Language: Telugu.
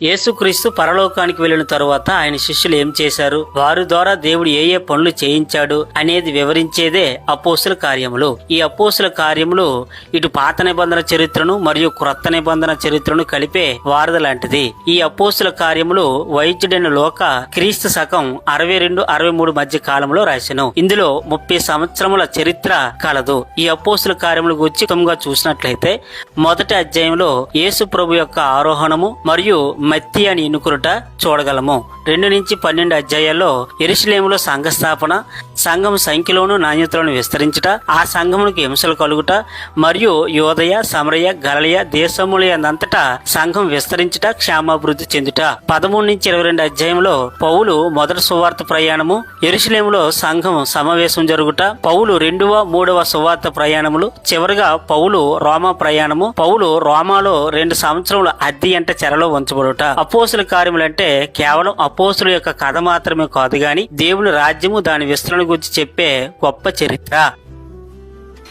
యేసుక్రీస్తు పరలోకానికి వెళ్లిన తరువాత ఆయన శిష్యులు ఏం చేశారు, వారి ద్వారా దేవుడు ఏ ఏ పనులు చేయించాడు అనేది వివరించేదే అపోస్తుల కార్యములు. ఈ అపోస్తుల కార్యములు ఇటు పాత నిబంధన చరిత్రను మరియు క్రొత్త నిబంధన చరిత్రను కలిపే వారధ లాంటిది. ఈ అపోస్తుల కార్యములు వైద్యుడైన లోక క్రీస్తు శకం 62-63 మధ్య కాలంలో రాసెను. ఇందులో 30 సంవత్సరముల చరిత్ర కలదు. ఈ అపోస్తుల కార్యముల గురించి చూసినట్లయితే మొదటి అధ్యాయంలో యేసు ప్రభు యొక్క ఆరోహణము మరియు మత్తి అని ఎన్నుకునుట చూడగలము. 2-12 అధ్యాయాల్లో యెరూషలేములో సంఘ స్థాపన, సంఘం సంఖ్యలోను నాణ్యతలను విస్తరించుట, ఆ సంఘమునికి హింసలు కలుగుట మరియు యోదయ, సమరయ, గలిలయ దేశములంతటా సంఘం విస్తరించుట, క్షేమాభివృద్ధి చెందుట. 13-22 అధ్యాయంలో పౌలు మొదటి సువార్త ప్రయాణము, యెరూషలేములో సంఘం సమావేశం జరుగుట, పౌలు 2వ-3వ సువార్త ప్రయాణములు, చివరిగా పౌలు రోమా ప్రయాణము, పౌలు రోమాలో 2 సంవత్సరముల అద్దె అంట చెరలో ఉంచబడుట. అపోస్తుల కార్యములంటే కేవలం అపోస్తుల యొక్క కథ మాత్రమే కాదు గాని దేవుని రాజ్యము దాని విస్తరణ గురించి చెప్పే గొప్ప చరిత్ర.